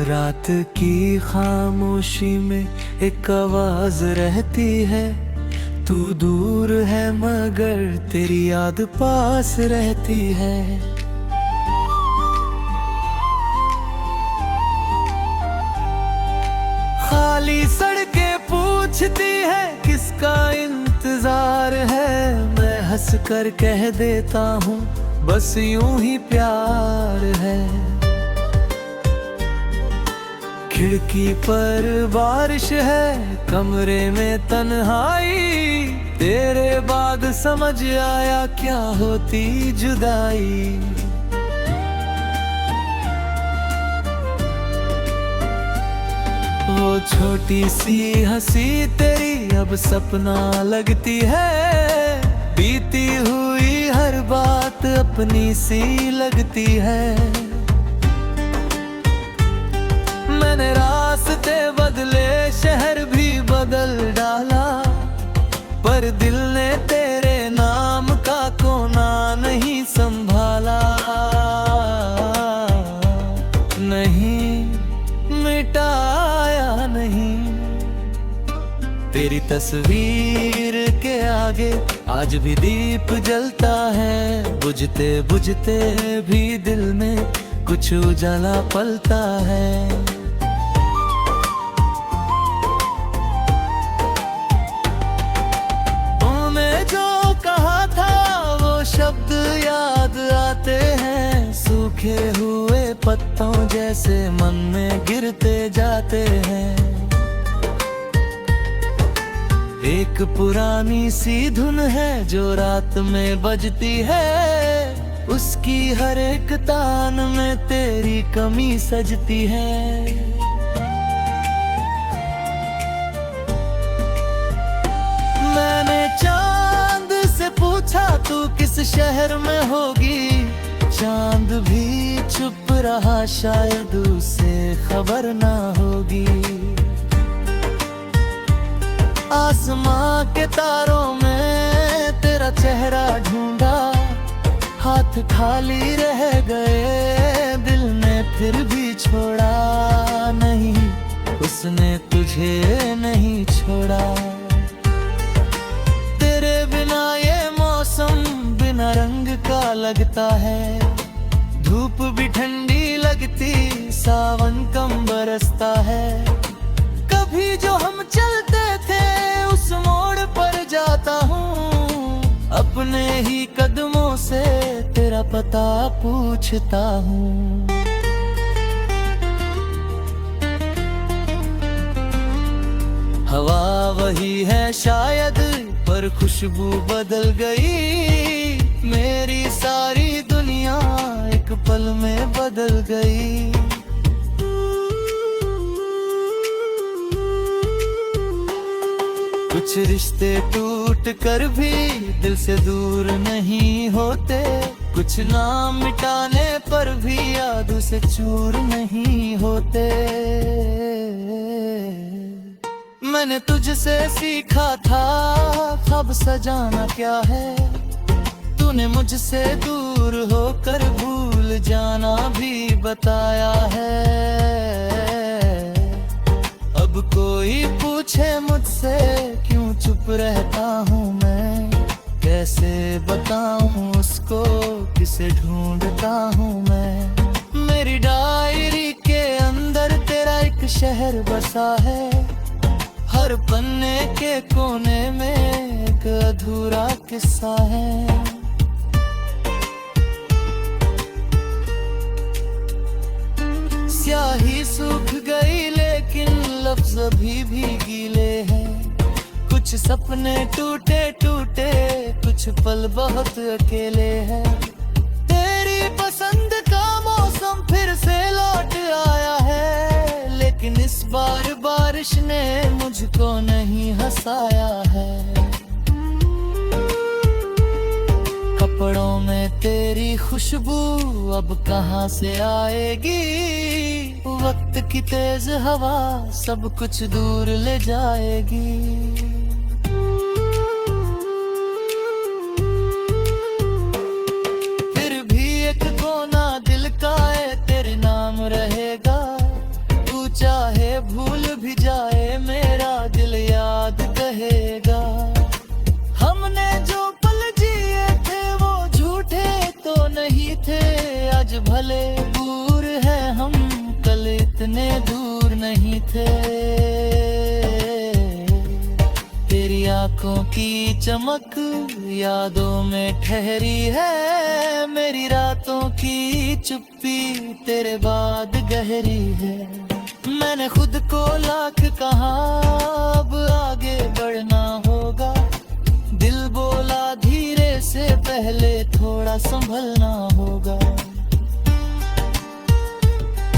रात की खामोशी में एक आवाज रहती है, तू दूर है मगर तेरी याद पास रहती है। खाली सड़कें पूछती है किसका इंतजार है, मैं हंस कर कह देता हूँ बस यूं ही प्यार है। खिड़की पर बारिश है, कमरे में तन्हाई, तेरे बाद समझ आया क्या होती जुदाई। वो छोटी सी हंसी तेरी अब सपना लगती है, बीती हुई हर बात अपनी सी लगती है। मैंने रास्ते बदले, शहर भी बदल डाला, पर दिल ने तेरे नाम का कोना नहीं संभाला। नहीं मिटाया नहीं, तेरी तस्वीर के आगे आज भी दीप जलता है, बुझते बुझते भी दिल में कुछ उजाला पलता है। शब्द याद आते हैं, सूखे हुए पत्तों जैसे मन में गिरते जाते हैं। एक पुरानी सी धुन है जो रात में बजती है, उसकी हर एक तान में तेरी कमी सजती है। मैंने पूछा तू किस शहर में होगी, चांद भी चुप रहा, शायद उसे खबर ना होगी। आसमां के तारों में तेरा चेहरा ढूंढा, हाथ खाली रह गए, दिल ने फिर भी छोड़ा नहीं, उसने तुझे नहीं छोड़ा। बिना रंग का लगता है, धूप भी ठंडी लगती, सावन कम बरसता है। कभी जो हम चलते थे उस मोड़ पर जाता हूँ, अपने ही कदमों से तेरा पता पूछता हूँ। हवा वही है शायद, पर खुशबू बदल गई, मेरी सारी दुनिया एक पल में बदल गई। कुछ रिश्ते टूट कर भी दिल से दूर नहीं होते, कुछ नाम मिटाने पर भी याद से चूर नहीं होते। मैंने तुझसे सीखा था ख्वाब सजाना क्या है, तूने मुझसे दूर होकर भूल जाना भी बताया है। अब कोई पूछे मुझसे क्यों चुप रहता हूँ मैं, कैसे बताऊँ उसको किसे ढूंढता हूँ मैं। मेरी डायरी के अंदर तेरा एक शहर बसा है, हर पन्ने के कोने में एक अधूरा किस्सा है। स्याही सूख गई लेकिन लफ्ज अभी भी गीले हैं, कुछ सपने टूटे टूटे, कुछ पल बहुत अकेले हैं। तेरी पसंद का मौसम फिर से लौट आया है, लेकिन इस बार बारिश ने मुझको नहीं हंसाया है। कपड़ों में तेरी खुशबू अब कहाँ से आएगी, वक्त की तेज हवा सब कुछ दूर ले जाएगी। फिर भी एक कोना दिल का है तेरे नाम रहेगा, आज भले दूर है हम, कल इतने दूर नहीं थे। तेरी आंखों की चमक यादों में ठहरी है, मेरी रातों की चुप्पी तेरे बाद गहरी है। मैंने खुद को लाख कहा अब आगे बढ़ना होगा, दिल बोला धीरे से पहले थोड़ा संभलना होगा।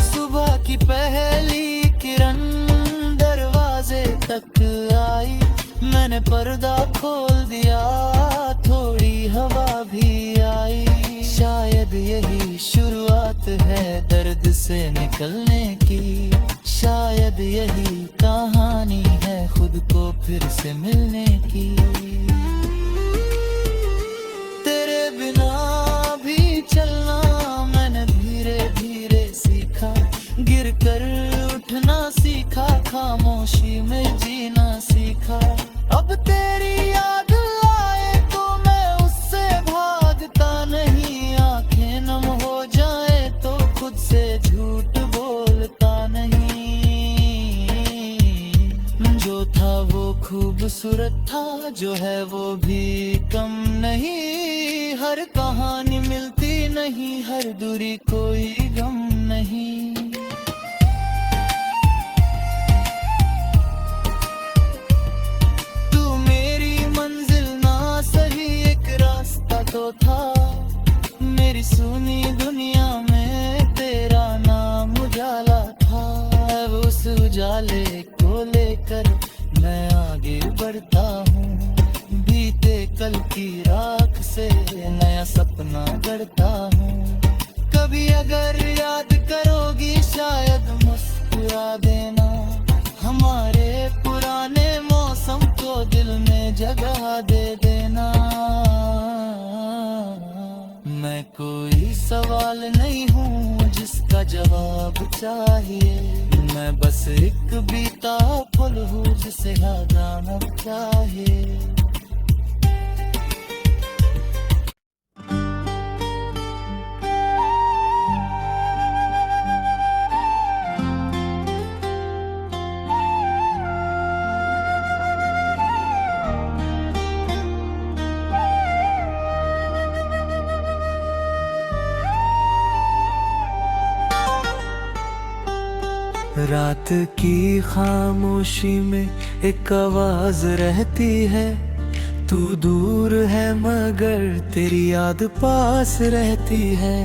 सुबह की पहली किरण दरवाजे तक आई, मैंने पर्दा खोल दिया, थोड़ी हवा भी आई। शायद यही शुरुआत है दर्द से निकलने की, शायद यही कहानी है खुद को फिर से मिलने की। तेरे बिना भी चलना मैंने धीरे धीरे सीखा, गिर कर उठना सीखा, खामोशी में जीना सीखा। अब तेरी याद आए तो मैं उससे भागता नहीं, आंखें नम हो जाए तो खुद से झूठ बोलता नहीं। जो था वो खूबसूरत था, जो है वो भी कम नहीं। हर कहानी मिलती नहीं, हर दूरी कोई गम नहीं। तो था मेरी सुनी दुनिया में तेरा नाम उजाला था, उस उजाले को लेकर मैं आगे बढ़ता हूँ। बीते कल की राख से नया सपना गढ़ता हूँ। कभी अगर याद करोगी शायद मुस्कुरा देना, हमारे पुराने मौसम को दिल में जगह दे देना। मैं कोई सवाल नहीं हूँ जिसका जवाब चाहिए, मैं बस एक बीता पल हूँ जिसे याद आना चाहिए। रात की खामोशी में एक आवाज रहती है, तू दूर है मगर तेरी याद पास रहती है।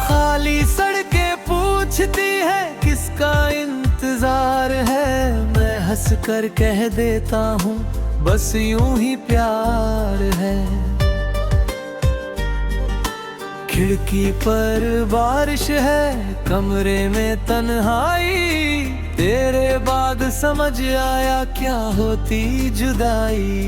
खाली सड़कें पूछती है किसका इंतजार है, मैं हंस कर कह देता हूँ बस यूं ही प्यार है। खिड़की पर बारिश है, कमरे में तन्हाई, तेरे बाद समझ आया क्या होती जुदाई।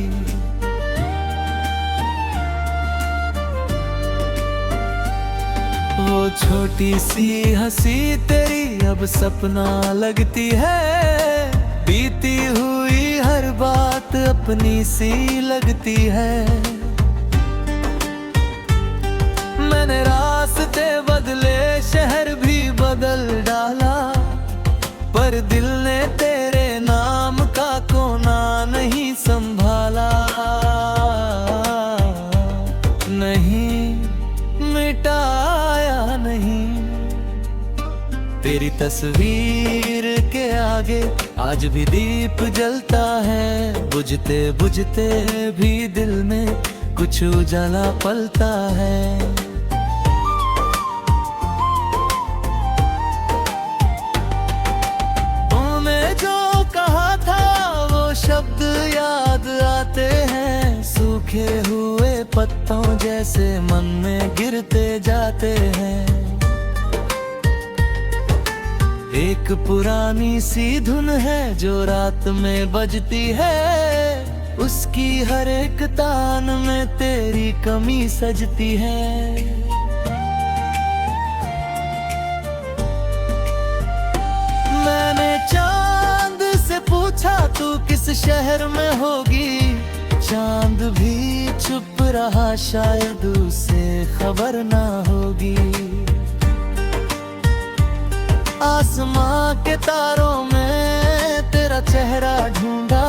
वो छोटी सी हंसी तेरी अब सपना लगती है, बीती हुई हर बात अपनी सी लगती है। मैंने रास्ते बदले, शहर भी बदल डाला, पर दिल ने तेरे नाम का कोना नहीं संभाला। नहीं मिटाया नहीं, तेरी तस्वीर के आगे आज भी दीप जलता है, बुझते बुझते भी दिल में कुछ उजाला पलता है। शब्द याद आते हैं, सूखे हुए पत्तों जैसे मन में गिरते जाते हैं। एक पुरानी सी धुन है जो रात में बजती है, उसकी हर एक तान में तेरी कमी सजती है। मैंने चांद से पूछा तू किस शहर में होगी, चांद भी चुप रहा, शायद उसे खबर ना होगी। आसमां के तारों में तेरा चेहरा ढूंढा,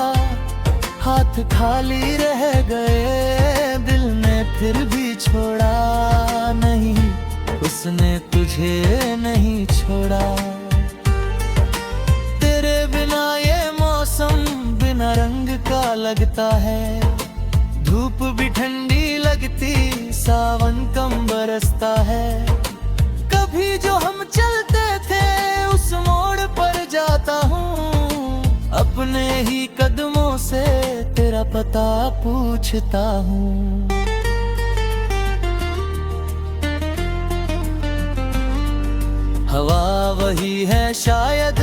हाथ खाली रह गए, दिल ने फिर भी छोड़ा नहीं, उसने तुझे नहीं छोड़ा। तेरे बिना ये मौसम बिना रंग का लगता है, धूप भी ठंडी लगती, सावन कम बरसता है। कभी जो हम चलते थे उस मोड़ पर जाता हूँ, अपने ही कदमों से तेरा पता पूछता हूँ। हवा वही है शायद,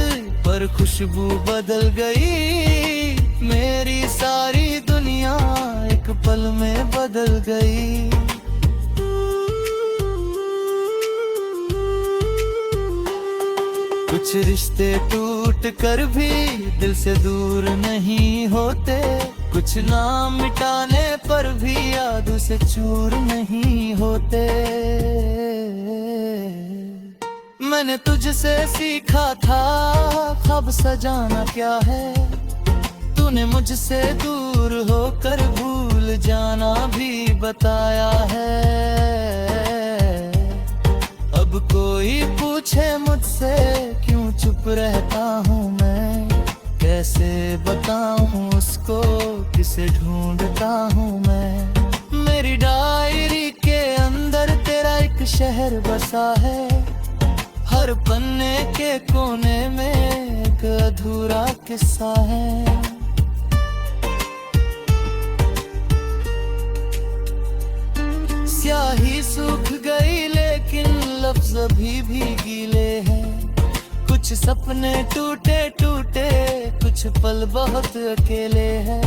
पर खुशबू बदल गई, मेरी सारी दुनिया एक पल में बदल गई। कुछ रिश्ते टूट कर भी दिल से दूर नहीं होते, कुछ नाम मिटाने पर भी याद से चूर नहीं होते। मैंने तुझसे सीखा था ख्वाब सजाना क्या है, तूने मुझसे दूर होकर भूल जाना भी बताया है। अब कोई पूछे मुझसे क्यों चुप रहता हूँ मैं, कैसे बताऊँ उसको किसे ढूंढता हूँ मैं। मेरी डायरी के अंदर तेरा एक शहर बसा है, हर पन्ने के कोने में एक अधूरा किस्सा है। स्याही सूख गई लेकिन लफ्ज अभी भी गीले हैं, कुछ सपने टूटे टूटे, कुछ पल बहुत अकेले हैं।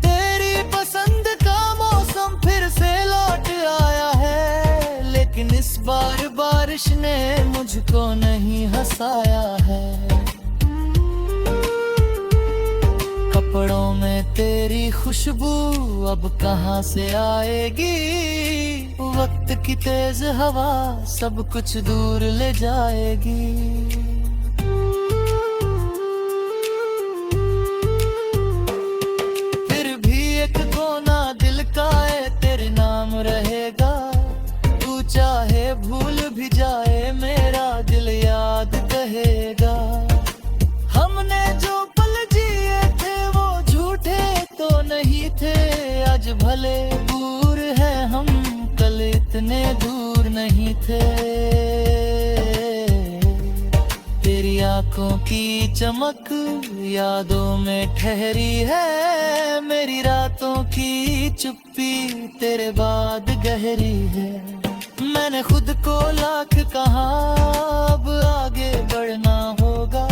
तेरी पसंद का मौसम फिर से लौट आया है, लेकिन इस बार बारिश ने मुझको नहीं हंसाया है। कपड़ों में तेरी खुशबू अब कहाँ से आएगी, वक्त की तेज हवा सब कुछ दूर ले जाएगी। फिर भी एक कोना दिल का है तेरे नाम रहेगा, तू चाहे भूल भी जाए मेरा दिल याद कहेगा। हमने जो पल जिए थे वो झूठे तो नहीं थे, आज भले दूर है हम कल इतने दूर नहीं थे। तेरी आंखों की चमक यादों में ठहरी है, मेरी रातों की चुप्पी तेरे बाद गहरी है। मैंने खुद को लाख कहा अब आगे बढ़ना होगा,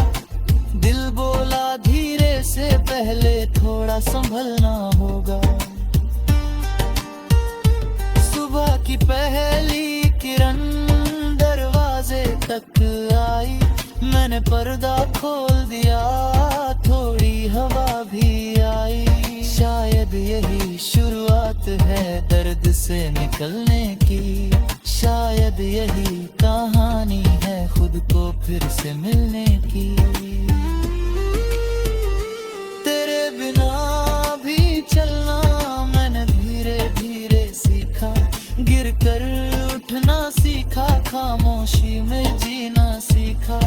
दिल बोला धीरे से पहले थोड़ा संभलना होगा। सुबह की पहली किरण दरवाजे तक आई, मैंने पर्दा खोल दिया, थोड़ी हवा भी आई। शायद यही शुरुआत है दर्द से निकलने की, शायद यही कहानी है खुद को फिर से मिलने की। तेरे बिना भी चलना मैंने धीरे धीरे सीखा, गिर कर उठना सीखा, खामोशी में जीना सीखा।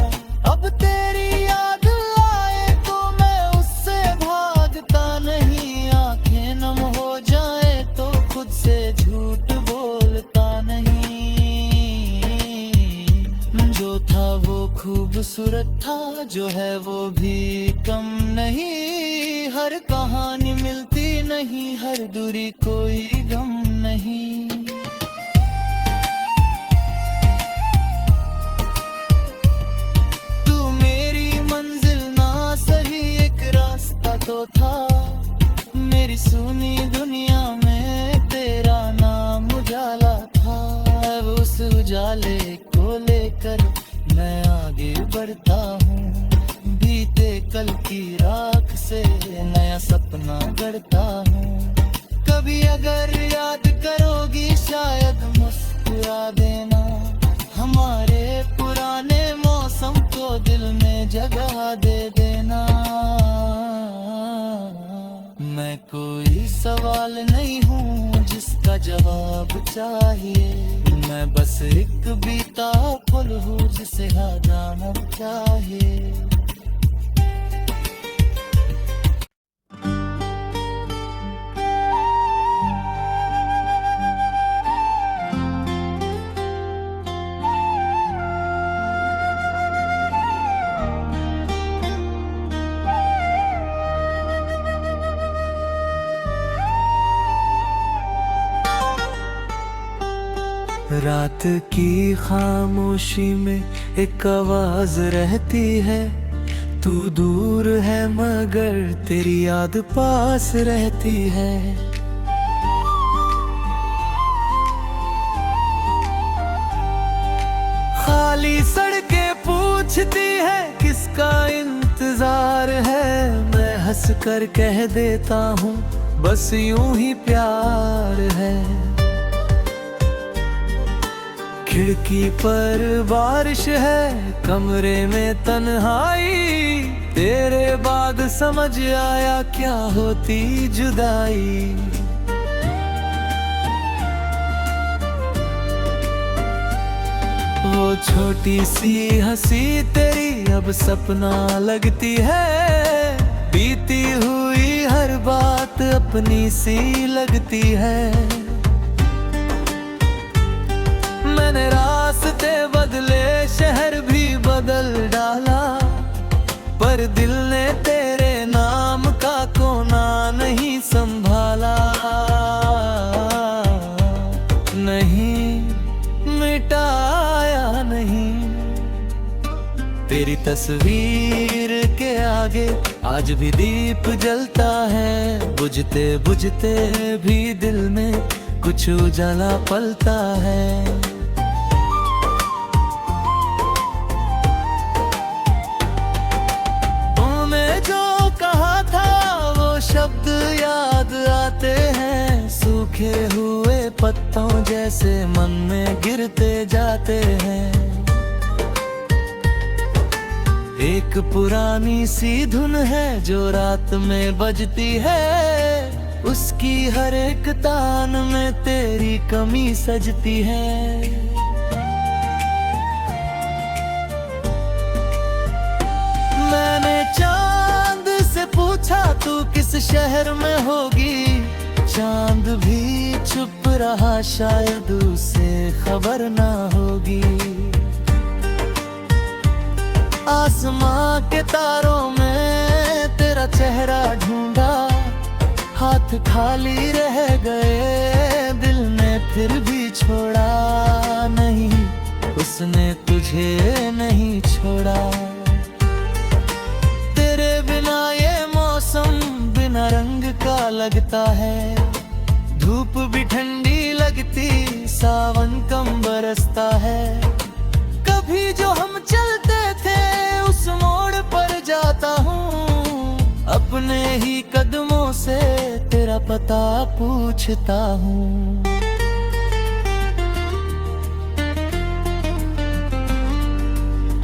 अब तेरी याद आए तो मैं उससे भागता नहीं, आंखें नम हो जाए तो खुद से झूठ बोलता नहीं। जो था वो खूबसूरत था, जो है वो भी कम नहीं, हर कहानी मिलती नहीं, हर दूरी कोई गम नहीं। तो था मेरी सुनी दुनिया में तेरा नाम उजाला था, अब उस उजाले को लेकर मैं आगे बढ़ता हूँ, बीते कल की राख से नया सपना गढ़ता हूँ। कभी अगर याद करोगी शायद मुस्कुरा देना, हमारे पुराने मौसम को दिल में जगह दे देना। मैं कोई सवाल नहीं हूँ जिसका जवाब चाहिए, मैं बस एक बीता फूल हूँ जिसे जाना चाहिए। रात की खामोशी में एक आवाज रहती है, तू दूर है मगर तेरी याद पास रहती है। खाली सड़कें पूछती है किसका इंतजार है, मैं हंस कर कह देता हूँ बस यूं ही प्यार है। खिड़की पर बारिश है, कमरे में तन्हाई, तेरे बाद समझ आया क्या होती जुदाई। वो छोटी सी हंसी तेरी अब सपना लगती है, बीती हुई हर बात अपनी सी लगती है। मैंने रास्ते बदले, शहर भी बदल डाला, पर दिल ने तेरे नाम का कोना नहीं संभाला। नहीं मिटाया नहीं, तेरी तस्वीर के आगे आज भी दीप जलता है, बुझते बुझते भी दिल में कुछ उजाला पलता है। शब्द याद आते हैं, सूखे हुए पत्तों जैसे मन में गिरते जाते हैं। एक पुरानी सी धुन है जो रात में बजती है, उसकी हर एक तान में तेरी कमी सजती है। मैंने चांद से पूछा तू किस शहर में होगी, चांद भी चुप रहा शायद उसे खबर ना होगी। आसमां के तारों में तेरा चेहरा ढूंढा, हाथ खाली रह गए, दिल ने फिर भी छोड़ा नहीं, उसने तुझे नहीं छोड़ा। तेरे बिना ये मौसम बिना रंग का लगता है, धूप भी ठंडी लगती, सावन कम बरसता है। कभी जो हम चलते थे उस मोड़ पर जाता हूँ, अपने ही कदमों से तेरा पता पूछता हूँ।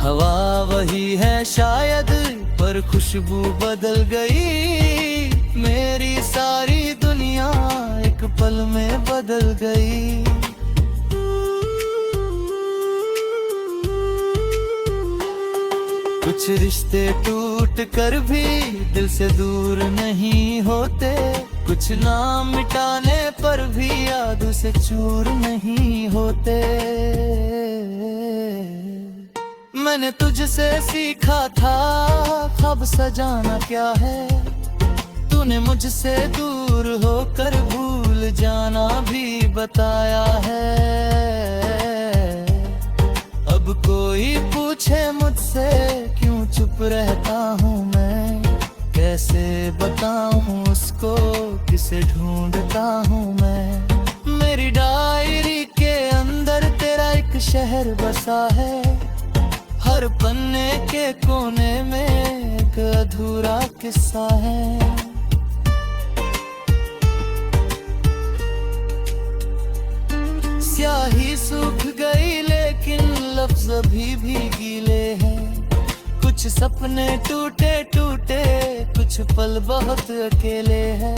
हवा वही है शायद पर खुशबू बदल गई, मेरी सारी दुनिया एक पल में बदल गई। कुछ रिश्ते टूट कर भी दिल से दूर नहीं होते, कुछ नाम मिटाने पर भी याद से चूर नहीं होते। मैंने तुझसे सीखा था ख्वाब सजाना क्या है, तूने मुझसे दूर होकर भूल जाना भी बताया है। अब कोई पूछे मुझसे क्यों चुप रहता हूँ मैं, कैसे बताऊँ उसको किसे ढूंढता हूँ मैं। मेरी डायरी के अंदर तेरा एक शहर बसा है, हर पन्ने के कोने में एक अधूरा किस्सा है। लफ्ज अभी भी गीले हैं। कुछ सपने टूटे टूटे, कुछ पल बहुत अकेले हैं।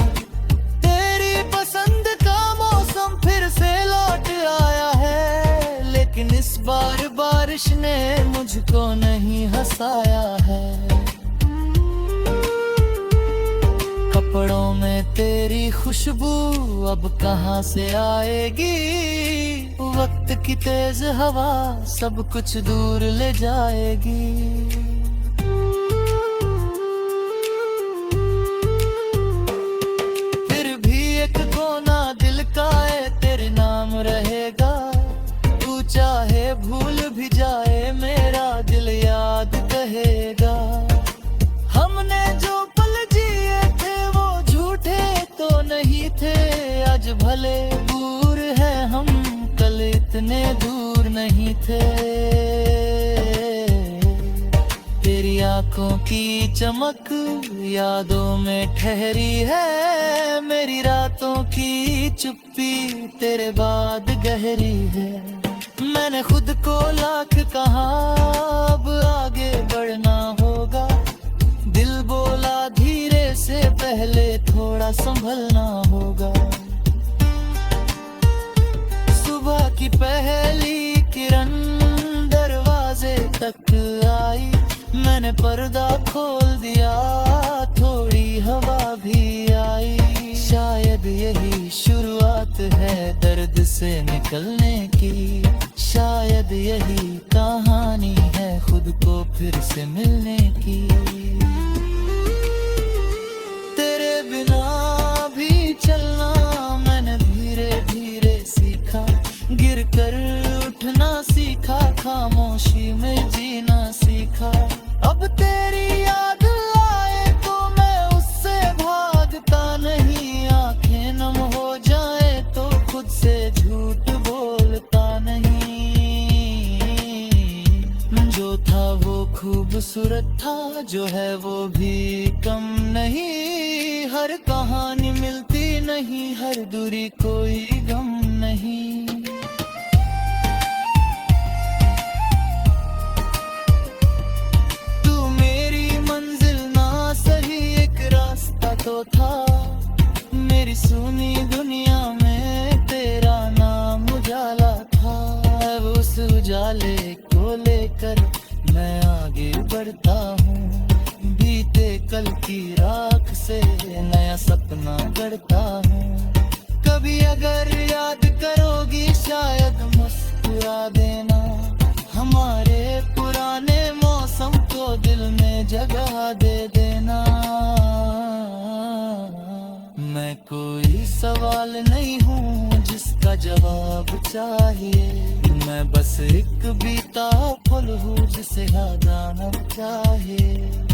तेरी पसंद का मौसम फिर से लौट आया है, लेकिन इस बार बारिश ने मुझको नहीं हंसाया है। कपड़ों में तेरी खुशबू अब कहाँ से आएगी? वक्त की तेज हवा सब कुछ दूर ले जाएगी। फिर भी एक कोना दिल का है तेरे नाम रहेगा। तू चाहे भूल भी जाए मेरा दिल याद कहेगा। हमने जो पल जिए थे वो झूठे तो नहीं थे। आज भले दूर है हम, कल इतने दूर नहीं थे। तेरी आंखों की चमक यादों में ठहरी है। मेरी रातों की चुप्पी तेरे बाद गहरी है। मैंने खुद को लाख कहा अब आगे बढ़ना होगा। दिल बोला धीरे से पहले थोड़ा संभलना होगा। सुबह की पहली किरण दरवाजे तक आई। मैंने पर्दा खोल दिया, थोड़ी हवा भी आई। शायद यही शुरुआत है दर्द से निकलने की। शायद यही कहानी है खुद को फिर से मिलने की। तेरे बिना भी चलना मैंने धीरे धीरे सीखा। गिर कर उठना सीखा, खामोशी में जीना सीखा। अब तेरी याद आए तो मैं उससे भागता नहीं। आंखें नम हो जाए तो खुद से झूठ बोलता नहीं। जो था वो खूबसूरत था, जो है वो भी कम नहीं। हर कहानी मिलती नहीं, हर दूरी कोई गम नहीं। तो था मेरी सुनी दुनिया में तेरा नाम उजाला था। अब उस उजाले को लेकर मैं आगे बढ़ता हूँ। बीते कल की राख से नया सपना गढ़ता हूँ। कभी अगर याद करोगी शायद मुस्कुरा देना। हमारे पुराने मौसम को दिल में जगह दे देना। मैं कोई सवाल नहीं हूँ जिसका जवाब चाहिए। मैं बस एक बीता पल हूँ जिसे याद आना चाहिए।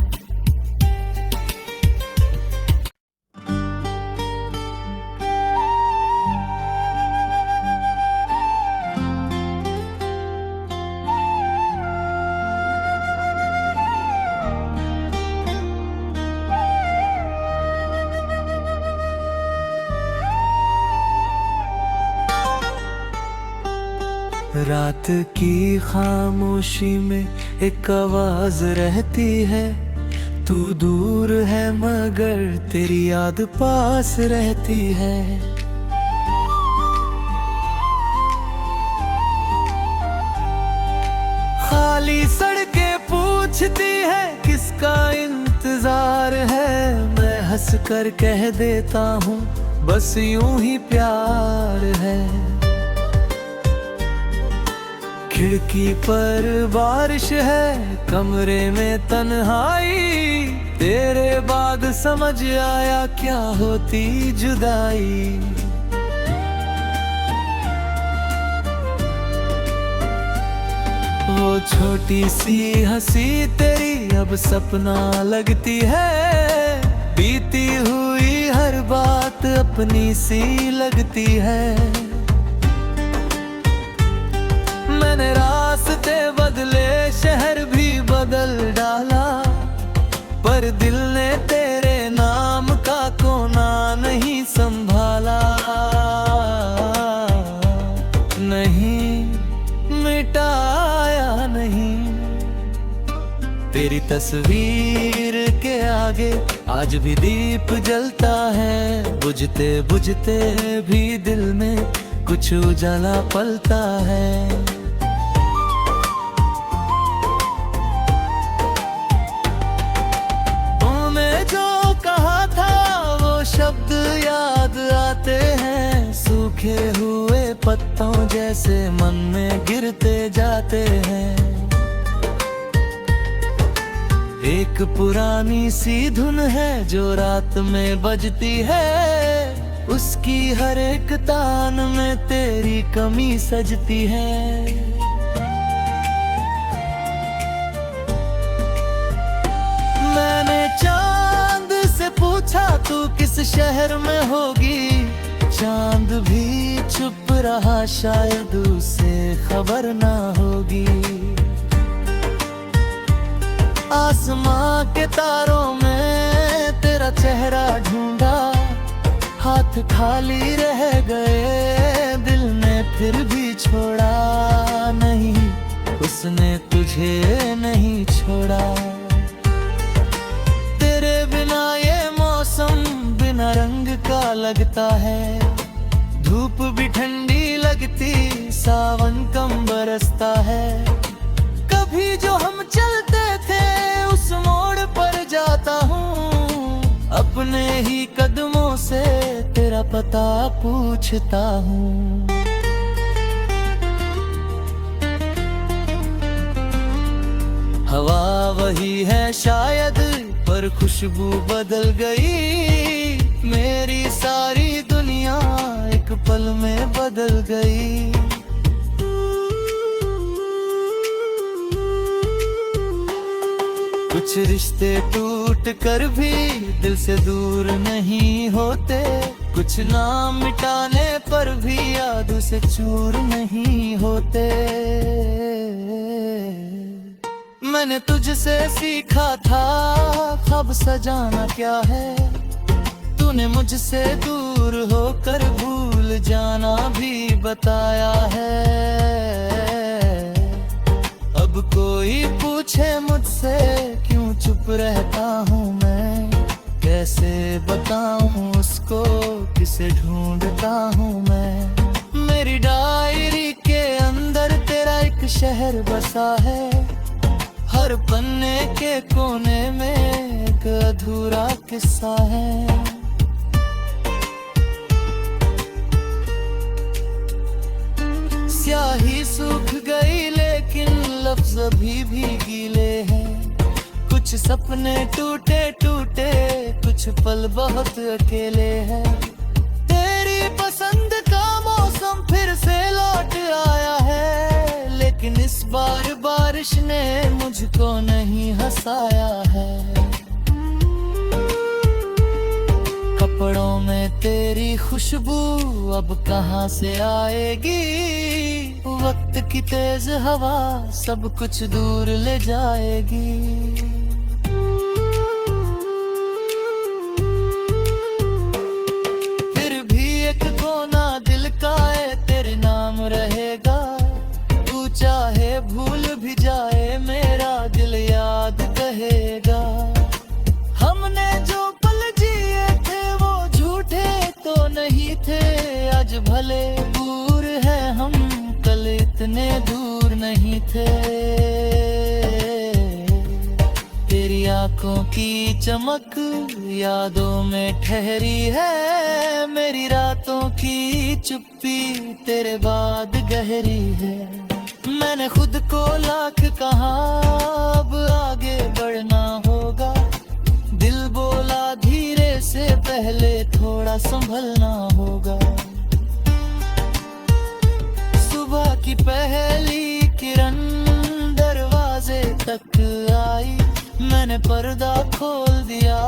रात की खामोशी में एक आवाज रहती है। तू दूर है मगर तेरी याद पास रहती है। खाली सड़कें पूछती है किसका इंतजार है। मैं हंस कर कह देता हूँ बस यूं ही प्यार है। खिड़की पर बारिश है, कमरे में तन्हाई। तेरे बाद समझ आया क्या होती जुदाई। वो छोटी सी हंसी तेरी अब सपना लगती है। बीती हुई हर बात अपनी सी लगती है। मैंने रास्ते बदले, शहर भी बदल डाला, पर दिल ने तेरे नाम का कोना नहीं संभाला। नहीं मिटाया तस्वीर के आगे आज भी दीप जलता है, बुझते बुझते भी दिल में कुछ उजाला पलता है। तूने जो कहा था वो शब्द याद आते हैं, सूखे हुए पत्तों जैसे मन में गिरते जाते हैं। एक पुरानी सी धुन है जो रात में बजती है, उसकी हर एक तान में तेरी कमी सजती है। मैंने चांद से पूछा तू किस शहर में होगी, चांद भी चुप रहा शायद उसे खबर ना होगी। आसमां के तारों में तेरा चेहरा ढूंढा, हाथ खाली रह गए, दिल ने फिर भी छोड़ा नहीं, उसने तुझे नहीं छोड़ा। तेरे बिना ये मौसम बिना रंग का लगता है, धूप भी ठंडी लगती, सावन कम बरसता है। कभी जो हम चलते थे उस मोड़ पर जाता हूँ, अपने ही कदमों से तेरा पता पूछता हूँ। हवा वही है शायद पर खुशबू बदल गई, मेरी सारी दुनिया एक पल में बदल गई। कुछ रिश्ते टूट कर भी दिल से दूर नहीं होते, कुछ नाम मिटाने पर भी याद से चूर नहीं होते। मैंने तुझसे सीखा था ख्वाब सजाना क्या है, तूने मुझसे दूर होकर भूल जाना भी बताया है। अब कोई पूछे मुझसे क्यों चुप रहता हूँ मैं, कैसे बताऊँ उसको किसे ढूंढता हूँ मैं। मेरी डायरी के अंदर तेरा एक शहर बसा है, हर पन्ने के कोने में एक अधूरा किस्सा है। स्याही सूख गई लेकिन लफ्ज अभी भी गीले हैं, कुछ सपने टूटे टूटे, कुछ पल बहुत अकेले हैं। तेरी पसंद का मौसम फिर से लौट आया है, लेकिन इस बार बारिश ने मुझको नहीं हंसाया है। कपड़ों में तेरी खुशबू अब कहाँ से आएगी, वक्त की तेज हवा सब कुछ दूर ले जाएगी। फिर भी एक कोना दिल का है तेरे नाम रहेगा, तू चाहे भूल भी जाए मेरा दिल याद कहेगा। हमने जो पल जिए थे वो झूठे तो नहीं थे, आज भले दूर है हम कल इतने दूर नहीं थे। तेरी आंखों की चमक यादों में ठहरी है, मेरी रातों की चुप्पी तेरे बाद गहरी है। मैंने खुद को लाख कहा अब आगे बढ़ना होगा, दिल बोला धीरे से पहले थोड़ा संभलना होगा। सुबह की पहली किरण दरवाजे तक आई, मैंने पर्दा खोल दिया,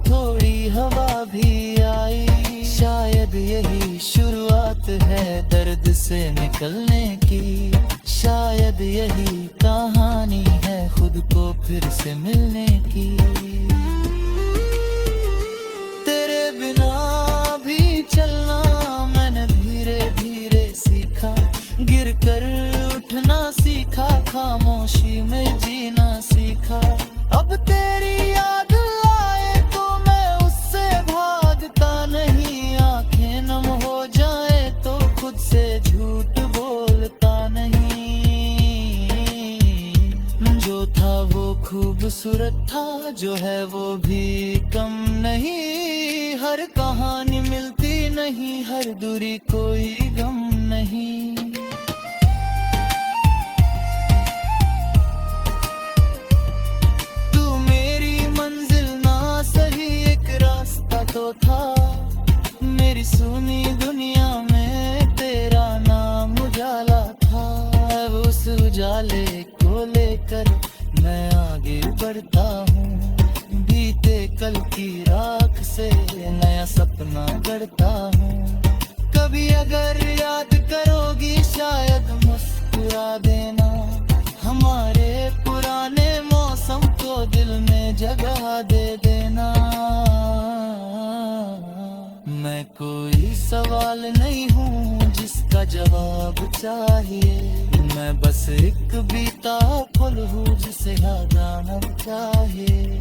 थोड़ी हवा भी आई। शायद यही शुरुआत है दर्द से निकलने की, शायद यही कहानी है खुद को फिर से मिलने की। तेरे बिना भी चलना मैंने धीरे धीरे सीखा, गिर कर उठना सीखा, खामोशी में जीना सीखा। जब तेरी याद आए तो मैं उससे भागता नहीं, आंखें नम हो जाए तो खुद से झूठ बोलता नहीं। जो था वो खूबसूरत था, जो है वो भी कम नहीं। हर कहानी मिलती नहीं, हर दूरी कोई गम नहीं। तू मेरी मंजिल ना सही, एक रास्ता तो था। मेरी सुनी दुनिया में तेरा नाम उजाला था। अब उस उजाले को लेकर मैं आगे बढ़ता हूँ, बीते कल की राख से नया सपना गढ़ता हूँ। कभी अगर याद करोगी शायद मुस्कुरा देना, हमारे पुराने मौसम को दिल में जगह दे देना। मैं कोई सवाल नहीं हूँ जिसका जवाब चाहिए, मैं बस एक बीता फूल हूँ जिसे याद आना चाहिए।